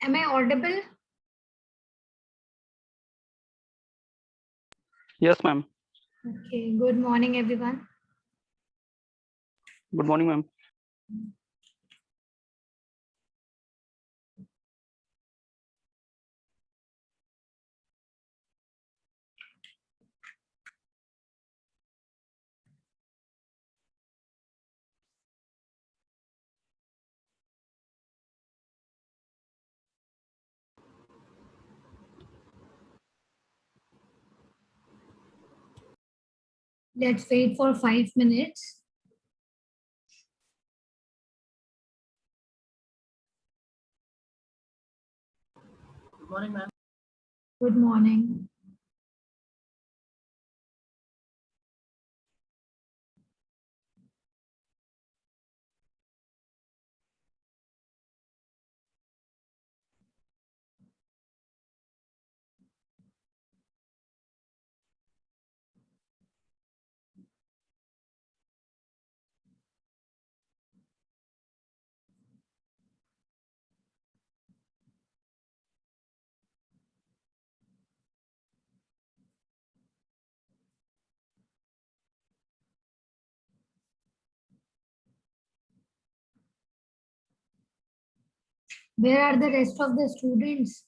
Am I audible? Yes, ma'am. Okay, good morning, everyone. Good morning, ma'am. Let's wait for 5 minutes. Good morning, ma'am. Good morning. Where are the rest of the students?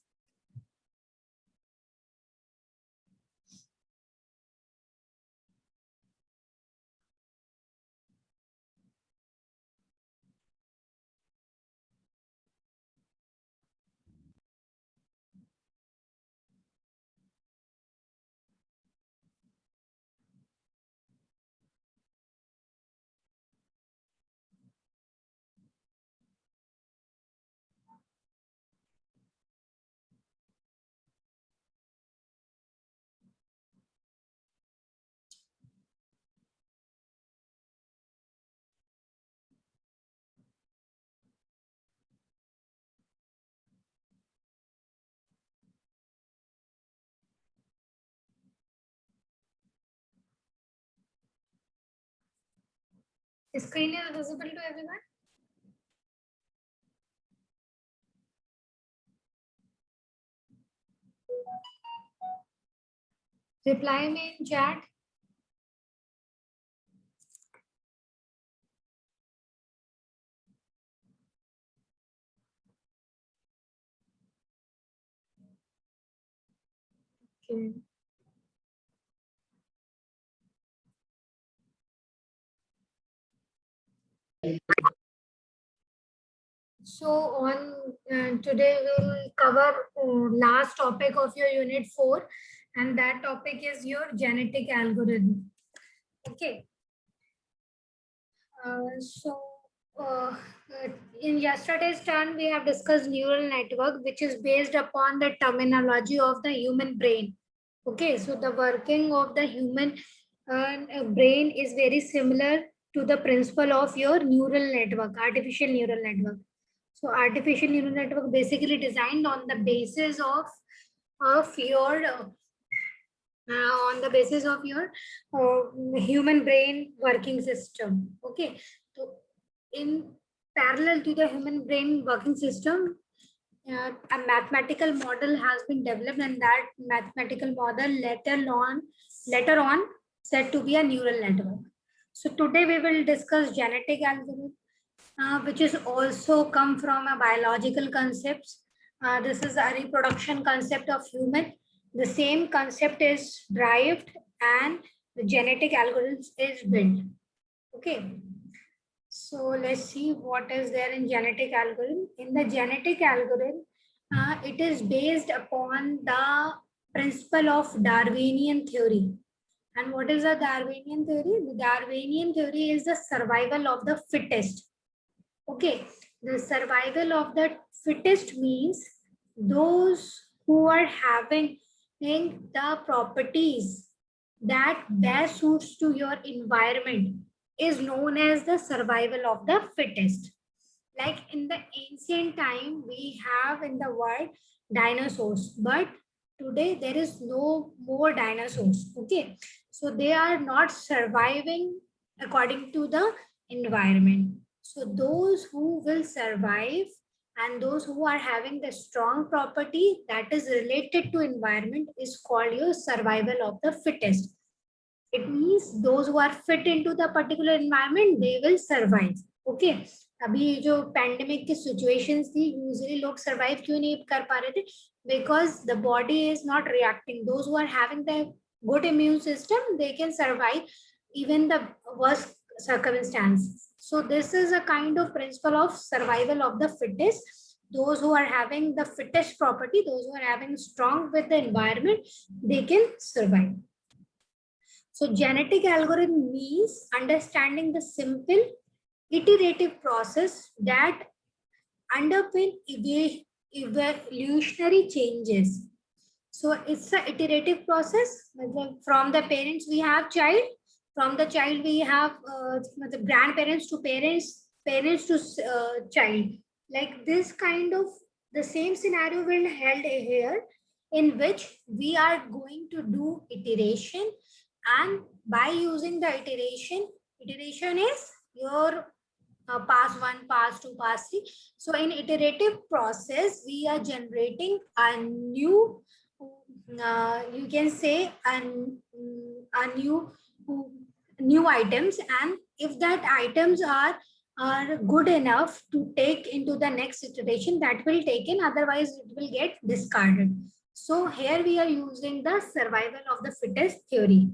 The screen is visible to everyone? Reply me in chat. Okay. So on today we'll cover last topic of your unit 4, and that topic is your genetic algorithm. Okay. So uh, in yesterday's turn, we have discussed neural network, which is based upon the terminology of the human brain. Okay, so the working of the human brain is very similar to the principle of your neural network, artificial neural network. So artificial neural network basically designed on the basis of your on the basis of your human brain working system. Okay, so in parallel to the human brain working system, a mathematical model has been developed, and that mathematical model later on said to be a neural network. So today we will discuss genetic algorithm, which is also come from a biological concepts. This is a reproduction concept of human. The same concept is derived, and the genetic algorithms is built. Okay. So let's see what is there in genetic algorithm. In the genetic algorithm, it is based upon the principle of Darwinian theory. And what is the Darwinian theory? The Darwinian theory is the survival of the fittest. Okay, the survival of the fittest means those who are having the properties that best suits to your environment is known as the survival of the fittest. Like in the ancient time, we have in the world dinosaurs, but today there is no more dinosaurs. Okay, so they are not surviving according to the environment. So those who will survive and those who are having the strong property that is related to environment is called your survival of the fittest. It means those who are fit into the particular environment, they will survive. Okay. अभी जो pandemic की situations थी, usually लोग survive क्यों नहीं कर पा रहे थे? Because the body is not reacting. Those who are having the good immune system, they can survive even the worst circumstances. So this is a kind of principle of survival of the fittest. Those who are having the fittest property, those who are having strong with the environment, they can survive. So genetic algorithm means understanding the simple iterative process that underpin evolutionary changes. So it's an iterative process. From the parents we have child, from the child we have grandparents to parents, parents to child. Like this kind of the same scenario will held here, in which we are going to do iteration, and by using the iteration is your pass 1, pass 2, pass 3. So in iterative process, we are generating a new, you can say a new items, and if that items are good enough to take into the next iteration, that will taken, otherwise it will get discarded. So here we are using the survival of the fittest theory.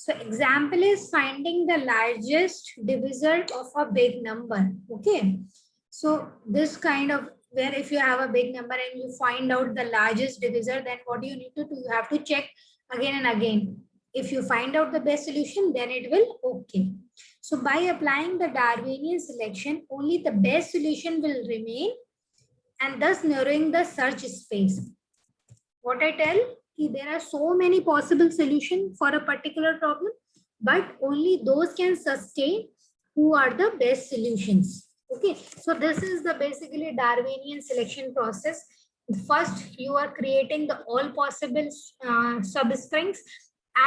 So example is finding the largest divisor of a big number. Okay. So this kind of, where if you have a big number and you find out the largest divisor, then what do you need to do? You have to check again and again. If you find out the best solution, then it will okay. So by applying the Darwinian selection, only the best solution will remain, and thus narrowing the search space. What I tell, there are so many possible solutions for a particular problem, but only those can sustain who are the best solutions. Okay, so this is the basically Darwinian selection process. First, you are creating the all possible substrings,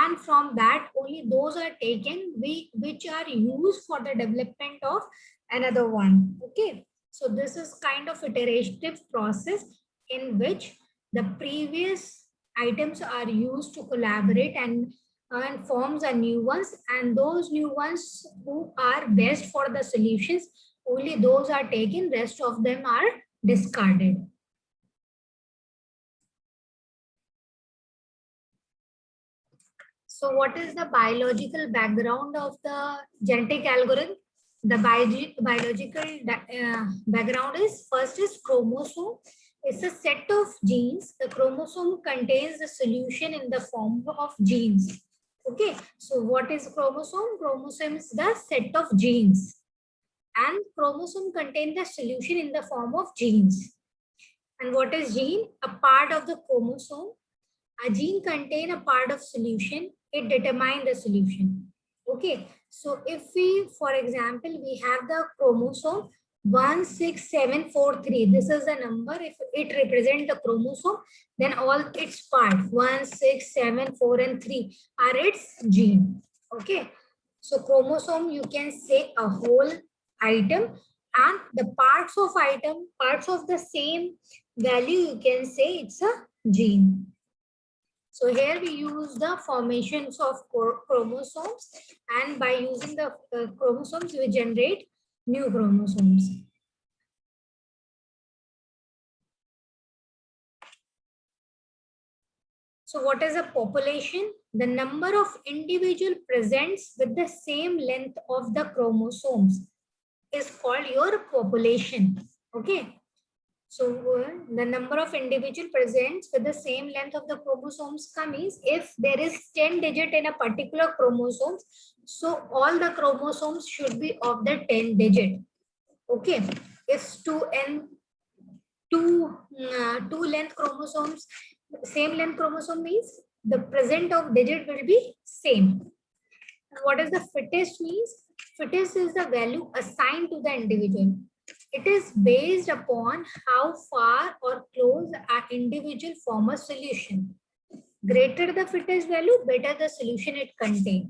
and from that only those are taken which are used for the development of another one. Okay, so this is kind of iterative process in which the previous items are used to collaborate and forms a new ones, and those new ones who are best for the solutions, only those are taken, rest of them are discarded. So what is the biological background of the genetic algorithm? The biological background is, first is chromosome. It's a set of genes. The chromosome contains the solution in the form of genes. Okay, so what is chromosome? Chromosome is the set of genes, and chromosome contains the solution in the form of genes. And what is gene? A part of the chromosome. A gene contain a part of solution. It determines the solution. Okay, so if we, for example, we have the chromosome 16743. This is the number. If it represents the chromosome, then all its parts 1, 6, 7, 4, and 3 are its gene. Okay, so chromosome, you can say a whole item, and the parts of item, parts of the same value, you can say it's a gene. So here we use the formations of chromosomes, and by using the chromosomes, we generate new chromosomes. So what is a population? The number of individual presents with the same length of the chromosomes is called your population. Okay. So the number of individual presents with the same length of the chromosomes means if there is 10 digit in a particular chromosome, so all the chromosomes should be of the 10 digit. Okay. If two length chromosomes, same length chromosome means the present of digit will be same. And what is the fittest means? Fittest is the value assigned to the individual. It is based upon how far or close an individual form a solution. Greater the fittest value, better the solution it contains.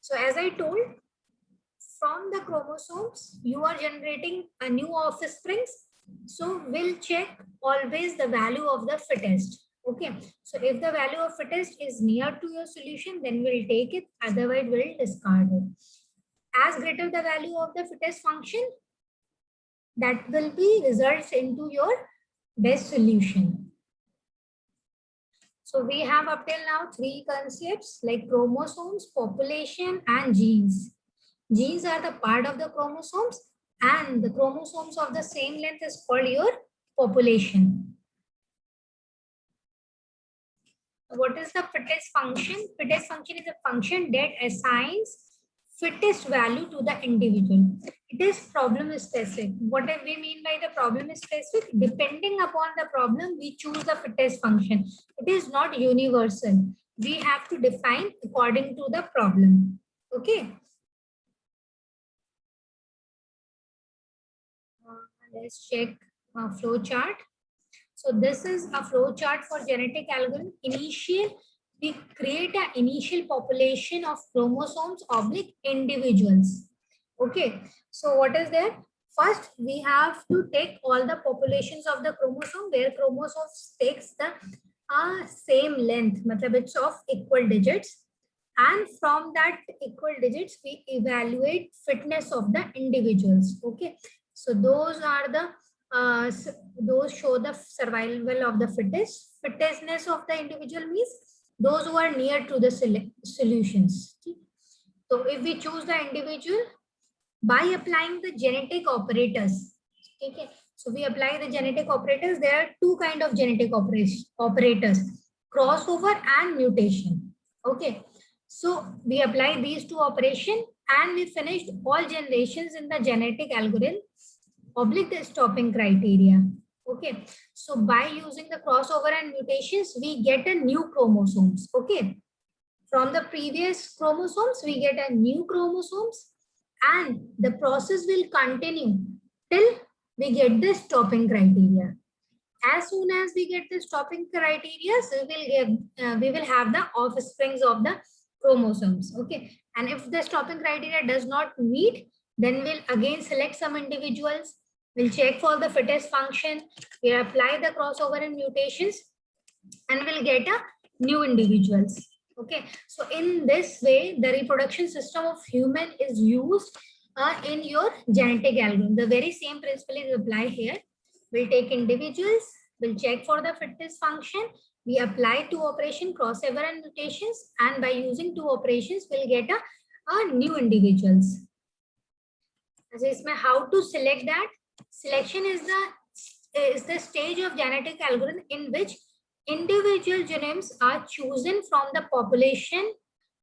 So as I told, from the chromosomes, you are generating a new offsprings, So we'll check always the value of the fittest. Okay. So if the value of fittest is near to your solution, then we'll take it. Otherwise, we'll discard it. As greater the value of the fittest function, that will be results into your best solution. So we have up till now three concepts like chromosomes, population, and genes. Genes are the part of the chromosomes, and the chromosomes of the same length is called your population. What is the fittest function? Fittest function is a function that assigns fittest value to the individual. It is problem specific. What do we mean by the problem specific? Depending upon the problem, we choose the fittest function. It is not universal. We have to define according to the problem. Okay. Let's check flow chart. So this is a flow chart for genetic algorithm. We create an initial population of chromosomes oblique individuals. Okay. So what is there? First, we have to take all the populations of the chromosome where chromosomes takes the same length, matlab it's of equal digits. And from that equal digits, we evaluate fitness of the individuals. Okay. So those are the those show the survival of the fittest. Fittestness of the individual means those who are near to the solutions. So if we choose the individual by applying the genetic operators, okay. So we apply the genetic operators. There are two kind of genetic operators: crossover and mutation. Okay. So we apply these two operations and we finished all generations in the genetic algorithm oblique the stopping criteria. Okay. So by using the crossover and mutations, we get a new chromosomes. Okay. From the previous chromosomes, we get a new chromosomes and the process will continue till we get the stopping criteria. As soon as we get the stopping criteria, so we will have the offsprings of the chromosomes. Okay. And if the stopping criteria does not meet, then we'll again select some individuals. We'll check for the fittest function. We apply the crossover and mutations and we'll get a new individuals. Okay. So in this way, the reproduction system of human is used in your genetic algorithm. The very same principle is applied here. We'll take individuals, we'll check for the fitness function. We apply two operation crossover and mutations, and by using two operations, we'll get a new individuals. So इसमें how to select that? Selection is the stage of genetic algorithm in which individual genomes are chosen from the population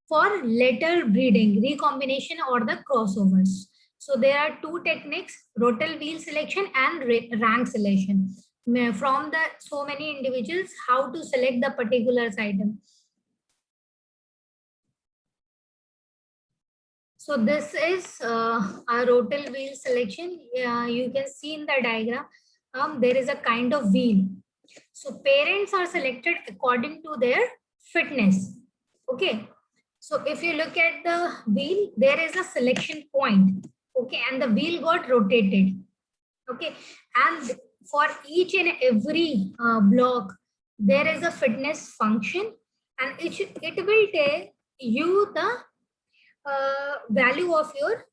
for later breeding, recombination, or the crossovers. So there are two techniques: rotor wheel selection and rank selection. From the so many individuals, how to select the particular item. So this is a rotor wheel selection. You can see in the diagram, there is a kind of wheel. So parents are selected according to their fitness. Okay. So if you look at the wheel, there is a selection point. Okay. And the wheel got rotated. Okay. And for each and every block, there is a fitness function and it will tell you the value of your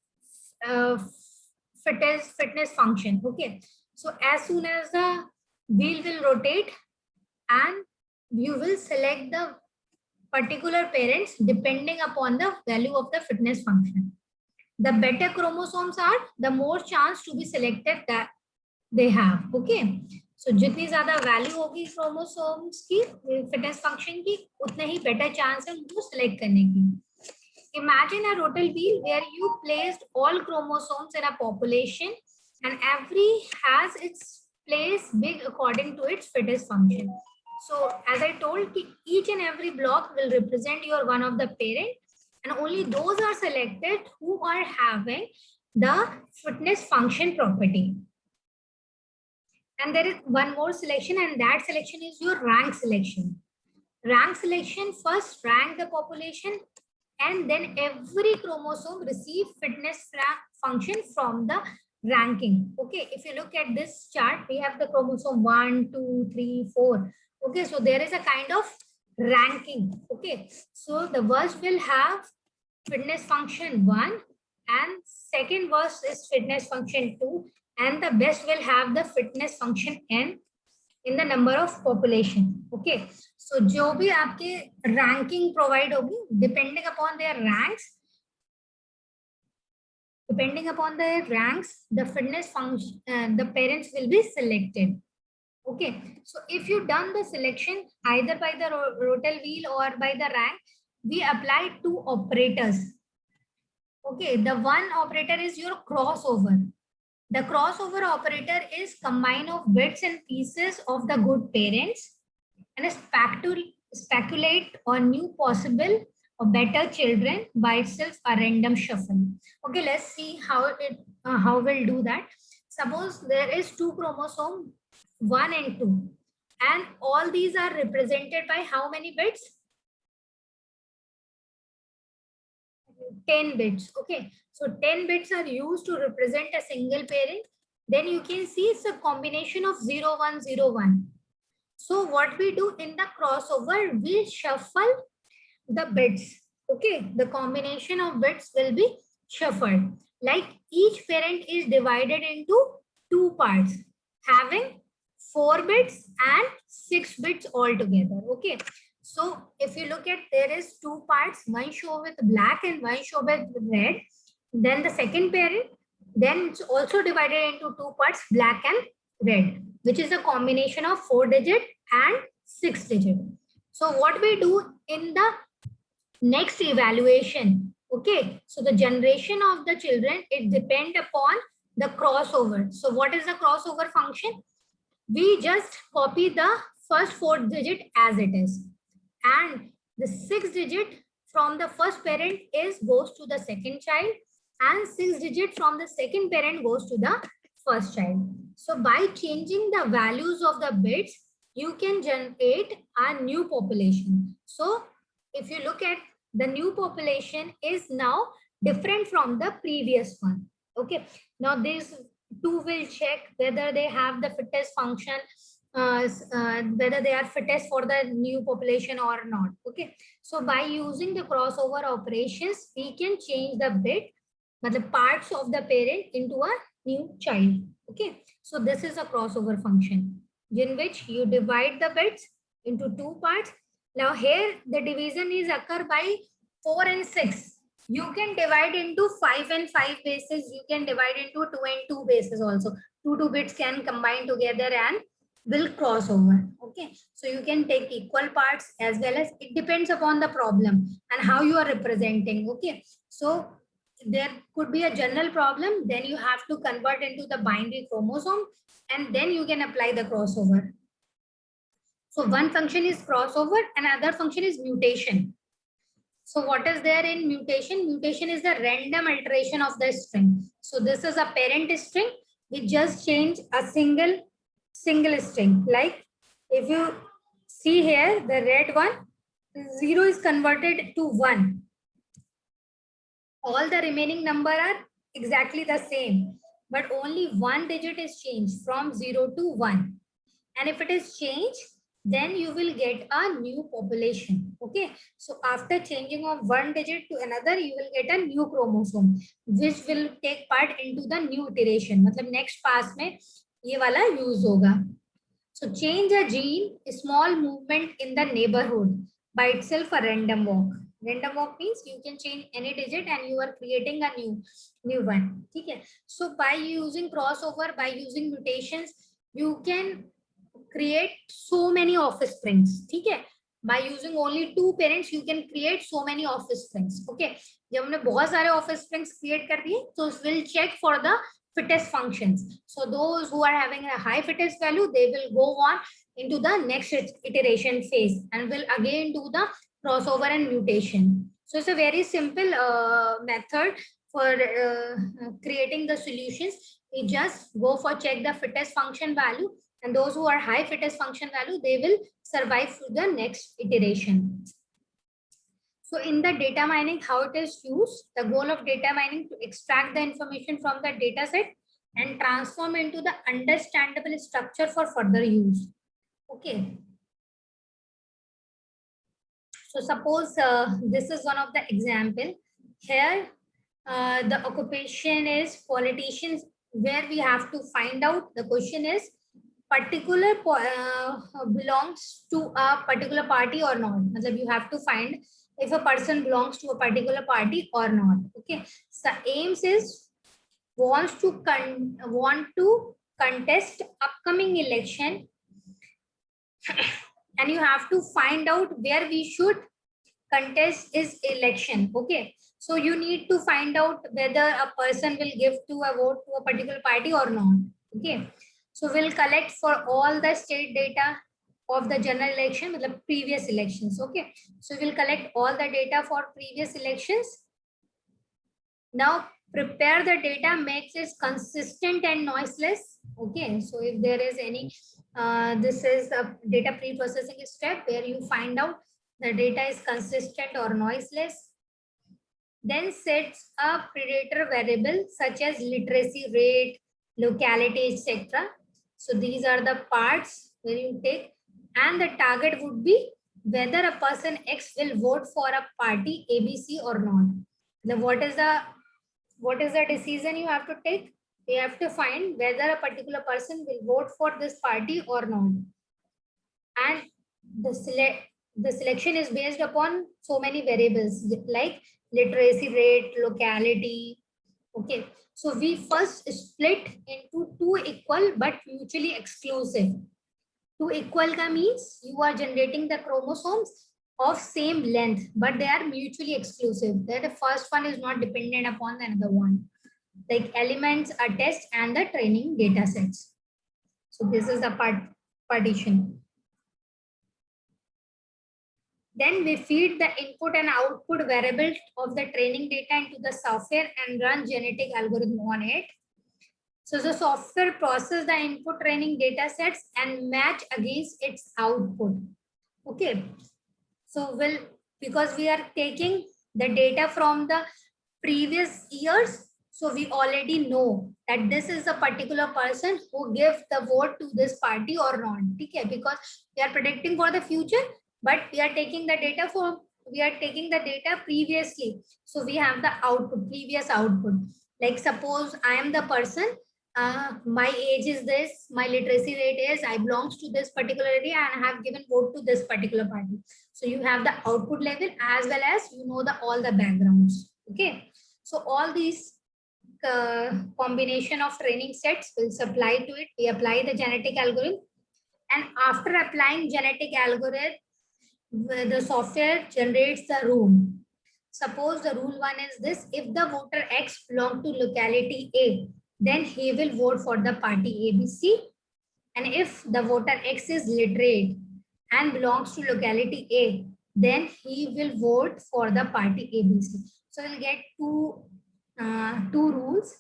fitness function. Okay. So as soon as the wheel will rotate and you will select the particular parents depending upon the value of the fitness function. The better chromosomes are, the more chance to be selected that they have. Okay. So जितनी ज़्यादा value होगी chromosomes की fitness function की, उतने ही better chance है उनको select करने की. Imagine a rotor wheel where you placed all chromosomes in a population and every has its place big according to its fitness function. So as I told, each and every block will represent your one of the parent and only those are selected who are having the fitness function property. And there is one more selection and that selection is your rank selection. Rank selection first rank the population and then every chromosome receive fitness function from the ranking. Okay, if you look at this chart, we have the chromosome 1, 2, 3, 4. Okay, so there is a kind of ranking. Okay, so the worst will have fitness function 1, and second worst is fitness function 2, and the best will have the fitness function n in the number of population. Okay, so जो भी आपके ranking provide होगी, depending upon their ranks, the fitness function, the parents will be selected. Okay, so if you done the selection either by the rotel wheel or by the rank, we apply two operators. Okay, the one operator is your crossover. The crossover operator is combine of bits and pieces of the good parents and speculate on new possible or better children by itself a random shuffle. Okay, let's see how we'll do that. Suppose there is two chromosome 1 and 2, and all these are represented by how many bits? 10 bits. Okay, so 10 bits are used to represent a single parent. Then you can see it's a combination of 0, 1, 0, 1. So what we do in the crossover, we shuffle the bits. Okay, the combination of bits will be shuffled. Like each parent is divided into two parts, having 4 bits and 6 bits altogether. Okay, so if you look at, there is two parts, one show with black and one show with red. Then the second parent, then it's also divided into two parts, black and red, which is a combination of 4 digit and 6 digit. So what we do in the next evaluation, okay, so the generation of the children, it depend upon the crossover. So what is the crossover function? We just copy the first 4 digit as it is, and the 6 digit from the first parent is goes to the second child, and 6 digit from the second parent goes to the first child. So by changing the values of the bits, you can generate a new population. So if you look at, the new population is now different from the previous one. Okay, now these two will check whether they have the fittest function, whether they are fittest for the new population or not. Okay, so by using the crossover operations, we can change the bit, but the parts of the parent into a new child. Okay, so this is a crossover function in which you divide the bits into two parts. Now here the division is occur by 4 and 6. You can divide into 5 and 5 bases. You can divide into 2 and 2 bases also. Two bits can combine together and will cross over. Okay, so you can take equal parts as well as, it depends upon the problem and how you are representing. Okay, so there could be a general problem, then you have to convert into the binary chromosome, and then you can apply the crossover. So one function is crossover and another function is mutation. So what is there in mutation? Mutation is the random alteration of the string. So this is a parent string. We just change a single string. Like if you see here, the red one, 0 is converted to 1. All the remaining number are exactly the same, but only one digit is changed from 0 to 1. And if it is changed, then you will get a new population. Okay, so after changing of one digit to another, you will get a new chromosome, which will take part into the new iteration. मतलब next pass में ये वाला use होगा. So change a gene, a small movement in the neighborhood, by itself a random walk. Random walk means you can change any digit and you are creating a new one. Okay. So by using crossover, by using mutations, you can create so many offsprings. Okay. By using only 2 parents, you can create so many offsprings. Okay. जब हमने बहुत सारे offsprings create कर दिए, so we'll check for the fittest functions. So those who are having a high fittest value, they will go on into the next iteration phase and will again do the crossover and mutation. So it's a very simple method for creating the solutions. We just go for check the fittest function value, and those who are high fittest function value, they will survive through the next iteration. So in the data mining, how it is used, the goal of data mining to extract the information from the data set and transform into the understandable structure for further use. Okay. So suppose this is one of the example. Here, the occupation is politicians, where we have to find out. The question is particular belongs to a particular party or not. Matlab you have to find if a person belongs to a particular party or not. Okay. So aims is want to contest upcoming election, and you have to find out where we should contest is election. Okay, so you need to find out whether a person will give to a vote to a particular party or not. Okay, so we'll collect for all the state data of the general election with the previous elections. Okay, so we'll collect all the data for previous elections. Now prepare the data, makes it consistent and noiseless. Okay, so if there is any this is a data pre-processing step where you find out the data is consistent or noiseless. Then sets a predator variable such as literacy rate, locality, etc. So these are the parts where you take, and the target would be whether a person X will vote for a party ABC or not. Now, what is the decision you have to take? You have to find whether a particular person will vote for this party or not. And the selection is based upon so many variables like literacy rate, locality. Okay, so we first split into two equal but mutually exclusive. Two equal ka means you are generating the chromosomes of same length, but they are mutually exclusive. That the first one is not dependent upon the another one. Like elements, a test, and the training data sets. So this is the partition. Then we feed the input and output variables of the training data into the software and run genetic algorithm on it. So the software process the input training data sets and match against its output. Okay. So because we are taking the data from the previous years, so we already know that this is a particular person who gives the vote to this party or not. Okay, because we are predicting for the future, but we are taking the data previously. So we have the output, previous output. Like suppose I am the person, my age is this, my literacy rate is, I belongs to this particular area and I have given vote to this particular party. So you have the output level as well as you know all the backgrounds. Okay, so all these combination of training sets will supply to it. We apply the genetic algorithm, and after applying genetic algorithm, the software generates the rule. Suppose the rule one is this: if the voter X belongs to locality A, then he will vote for the party ABC. And if the voter X is literate and belongs to locality A, then he will vote for the party ABC. So we'll get two rules.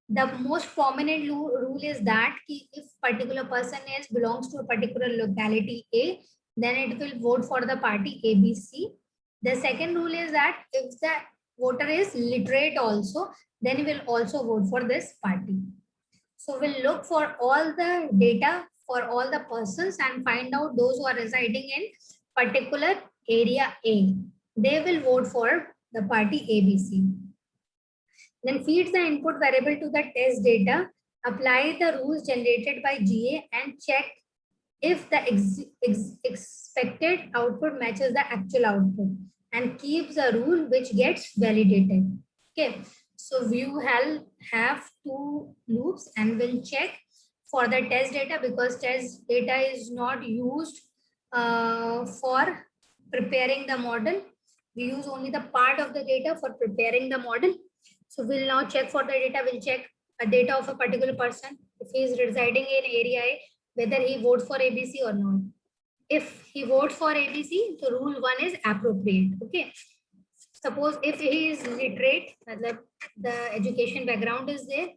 The most prominent rule is that if particular person is belongs to a particular locality A, then it will vote for the party ABC. The second rule is that if the voter is literate also, then he will also vote for this party. So we'll look for all the data for all the persons and find out those who are residing in particular area A. They will vote for the party ABC. Then feeds the input variable to the test data, apply the rules generated by GA and check if the expected output matches the actual output and keeps a rule which gets validated. Okay, so we have two loops and we'll check for the test data because test data is not used for preparing the model. We use only the part of the data for preparing the model. So we'll now check for the data. We'll check a data of a particular person. If he is residing in area A, whether he votes for ABC or not. If he votes for ABC, so rule one is appropriate. Okay. Suppose if he is literate, the education background is there,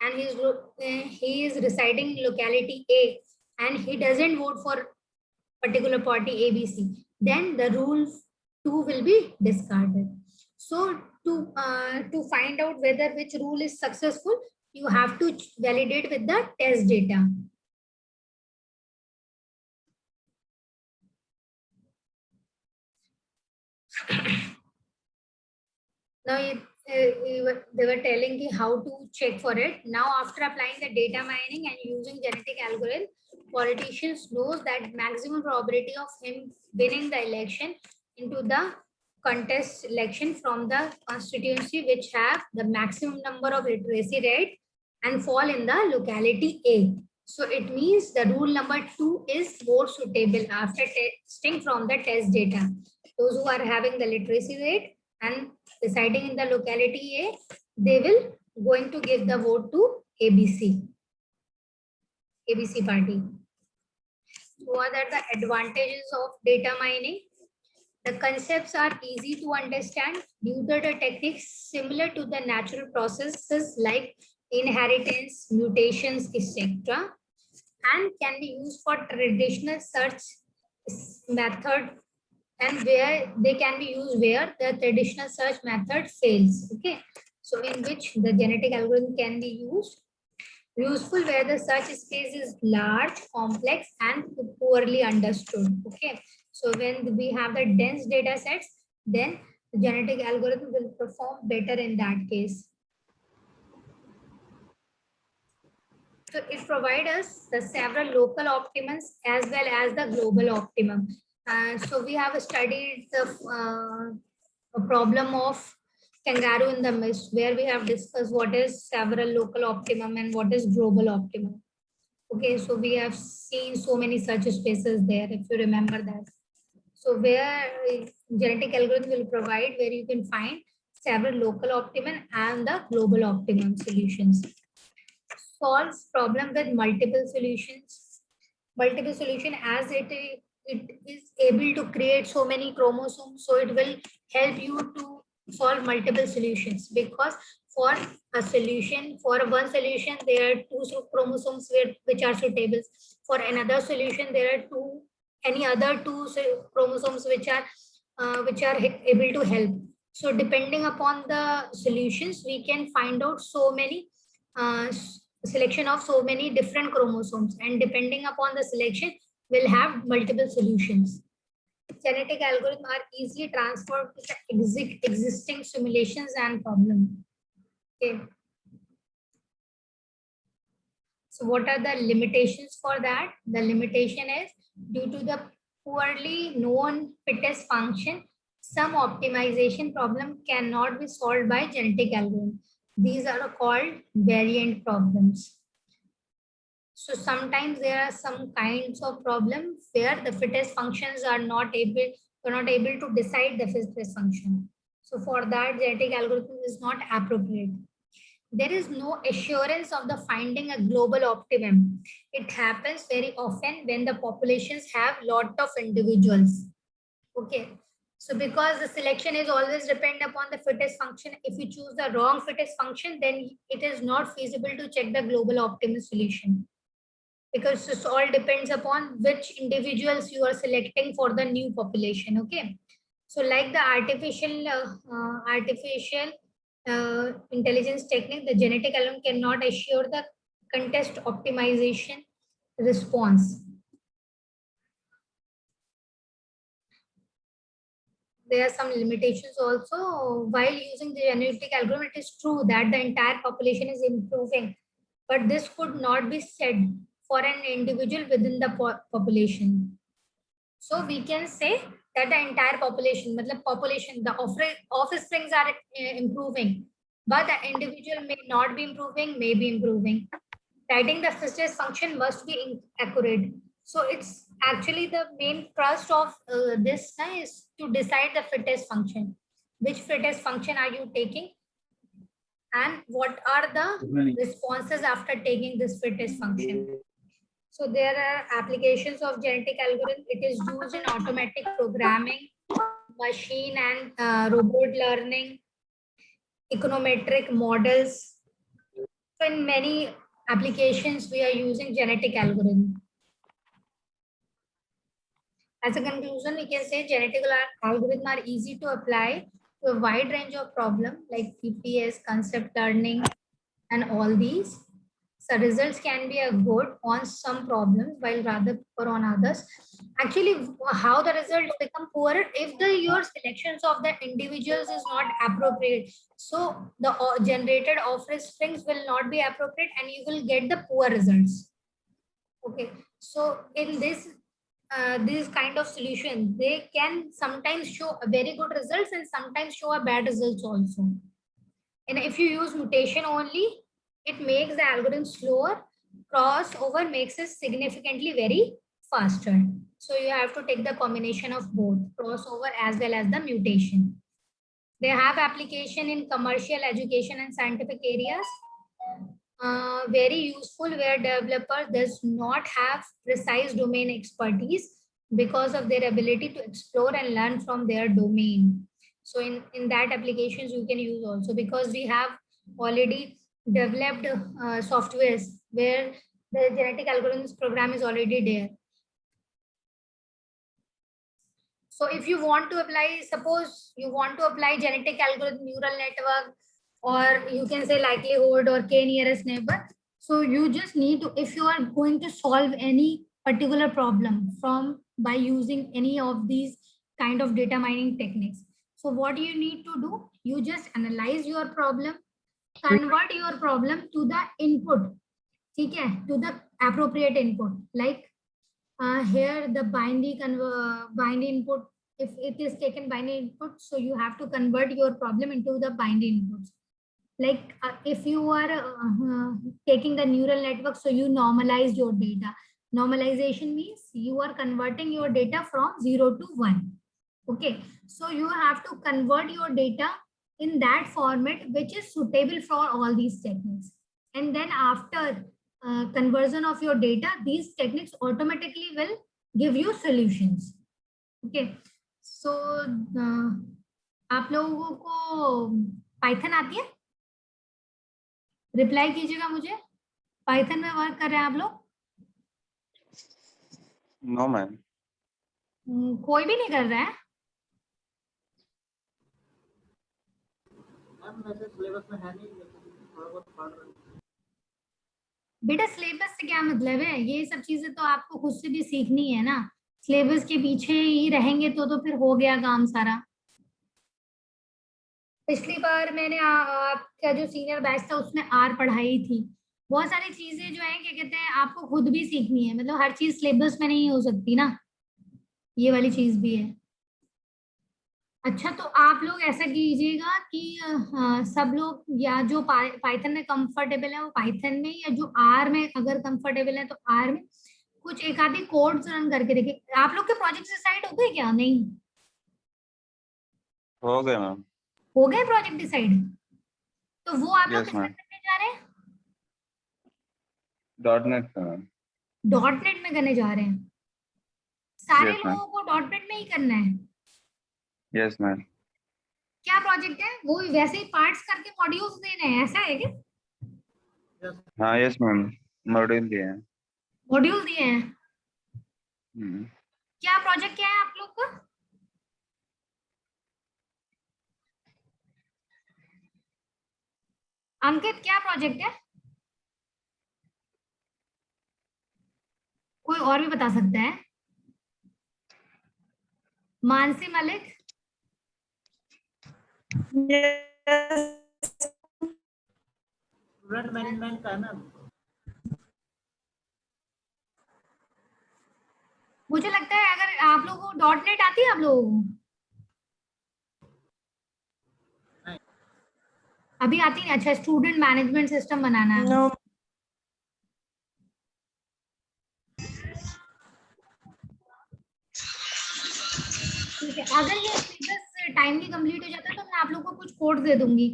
and he is residing in locality A, and he doesn't vote for particular party ABC, then the rule 2 will be discarded. So to find out whether which rule is successful, you have to validate with the test data. Now they were telling you how to check for it. Now after applying the data mining and using genetic algorithm, politicians knows that maximum probability of him winning the election into the contest election from the constituency which have the maximum number of literacy rate and fall in the locality A. So it means the rule number 2 is more suitable after testing from the test data. Those who are having the literacy rate and residing in the locality A, they will going to give the vote to ABC party. So what are the advantages of data mining? The concepts are easy to understand due to the techniques similar to the natural processes like inheritance, mutations, etc., and can be used for traditional search method, and where they can be used where the traditional search method fails. Okay, so in which the genetic algorithm can be useful where the search space is large, complex, and poorly understood. Okay, so when we have the dense data sets, then the genetic algorithm will perform better in that case. So it provides us the several local optimums as well as the global optimum. So we have studied the problem of kangaroo in the mist, where we have discussed what is several local optimum and what is global optimum. Okay, so we have seen so many such spaces there, if you remember that. So where genetic algorithm will provide where you can find several local optimum and the global optimum solutions. Solves problem with multiple solutions. Multiple solution as it is able to create so many chromosomes, so it will help you to solve multiple solutions, because for a solution, for one solution, there are two chromosomes which are suitable. For another solution, there are any other two chromosomes which are able to help. So depending upon the solutions, we can find out so many selection of so many different chromosomes, and depending upon the selection, we'll have multiple solutions. Genetic algorithms are easily transferred to the existing simulations and problems. Okay. So what are the limitations for that? The limitation is due to the poorly known fitness function, some optimization problem cannot be solved by genetic algorithm. These are called variant problems. So sometimes there are some kinds of problems where the fittest functions are not able to decide the fittest function. So for that, genetic algorithm is not appropriate. There is no assurance of the finding a global optimum. It happens very often when the populations have lot of individuals. Okay. So because the selection is always depend upon the fittest function, if you choose the wrong fittest function, then it is not feasible to check the global optimum solution, because this all depends upon which individuals you are selecting for the new population. Okay, so like the artificial intelligence technique, the genetic alone cannot assure the contest optimization response. There are some limitations also. While using the genetic algorithm, it is true that the entire population is improving, but this could not be said for an individual within the population. So we can say that the entire population, the offsprings are improving, but the individual may not be improving, may be improving. Writing the fittest function must be accurate. So it's actually the main thrust of this is to decide the fittest function. Which fittest function are you taking? And what are the responses after taking this fittest function? So there are applications of genetic algorithm. It is used in automatic programming, machine and robot learning, econometric models. So in many applications, we are using genetic algorithm. As a conclusion, we can say genetic algorithms are easy to apply to a wide range of problems like PPS, concept learning, and all these. So results can be a good on some problems while rather poor on others. Actually, how the results become poorer if your selections of the individuals is not appropriate. So the generated offsprings will not be appropriate and you will get the poor results. Okay, so in this kind of solution, they can sometimes show a very good results and sometimes show a bad results also. And if you use mutation only, it makes the algorithm slower. Crossover makes it significantly very faster. So you have to take the combination of both crossover as well as the mutation. They have application in commercial, education, and scientific areas. Very useful where developer does not have precise domain expertise because of their ability to explore and learn from their domain. So in that applications you can use also, because we have already developed softwares where the genetic algorithms program is already there. So if you want to apply, suppose you want to apply genetic algorithm neural network, or you can say likelihood or k nearest neighbor. So you just need to, if you are going to solve any particular problem from by using any of these kind of data mining techniques. So what you need to do, you just analyze your problem, convert your problem to the input, okay, to the appropriate input. Like here the binary input, if it is taken binary input, so you have to convert your problem into the binary inputs. Like if you are taking the neural network, so you normalize your data. Normalization means you are converting your data from 0 to 1. Okay, so you have to convert your data in that format which is suitable for all these techniques. And then after conversion of your data, these techniques automatically will give you solutions. Okay, so आप लोगों को Python आती है? Reply कीजिएगा मुझे, Python में work कर रहे हैं आप लोग? नो मैम, कोई भी नहीं कर रहा है? सिलेबस में है नहीं, थोड़ा बहुत पढ़ रहे हैं। बेटा सिलेबस से क्या मतलब है? ये सब चीजें तो आपको खुद से भी सीखनी है ना। सिलेबस के पीछे ही रहेंगे तो फिर हो गया काम सारा। पिछली बार मैंने आपका जो सीनियर बैच था उसमें आर पढ़ाई थी। बहुत सारी चीजें जो है क्या कहते हैं आपको खुद भी सीखनी है, मतलब हर चीज सिलेबस में नहीं हो सकती ना, ये वाली चीज भी है। अच्छा, तो आप लोग ऐसा कीजिएगा कि सब लोग या जो पाइथन में कंफर्टेबल है वो पाइथन में, या जो आर में अगर कंफर्टेबल है तो आर में कुछ एक आधी कोड्स रन करके देखिए। आप लोग के प्रोजेक्ट डिसाइड हो गए क्या? नहीं हो गए मैम। हो गए प्रोजेक्ट डिसाइड? तो वो आप लोग यस किसमें मैम, करने जा रहे हैं? .NET पे मैम। .NET में करने जा रहे हैं? सारे Yes, ma'am. लोगों को .NEट में ही करना है? Yes ma'am. क्या प्रोजेक्ट है वो? वैसे ही पार्ट्स करके मॉड्यूल्स देने हैं, ऐसा है क्या? हाँ यस मैम, मॉड्यूल दिए हैं। मॉड्यूल दिए हैं? हम्म, क्या प्रोजेक्ट क्या है आप लोग का? अंकित क्या प्रोजेक्ट है? कोई और भी बता सकता है? मानसी मलिक? स्टूडेंट मैनेजमेंट का है ना। मुझे लगता है अगर आप लोगों को .NET आती है आप लोगों को? नहीं। अभी आती नहीं? अच्छा, स्टूडेंट मैनेजमेंट सिस्टम बनाना है। No. ठीक है, अगर ये सिलेबस टाइमली कंप्लीट हो जाता है तो मैं आप लोगों को कुछ कोड दे दूंगी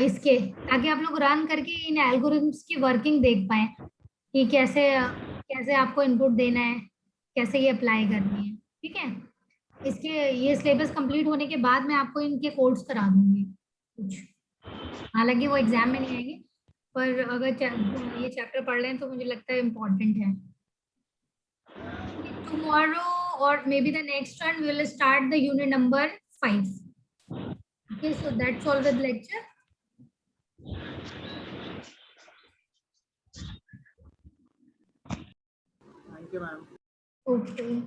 इसके, ताकि आप लोग रन करके इन एल्गोरिथम्स की वर्किंग देख पाए कि कैसे कैसे आपको इनपुट देना है, कैसे ये अप्लाई करनी है। ठीक है, इसके ये सिलेबस कंप्लीट होने के बाद मैं आपको इनके कोड्स करा दूंगी कुछ, हालांकि वो एग्जाम में नहीं आएंगे, पर अगर ये चैप्टर पढ़ लें तो मुझे लगता है इम्पोर्टेंट है। Tomorrow or maybe the next one we will start the unit number 5. Okay, so that's all with lecture. Okay ma'am. Okay.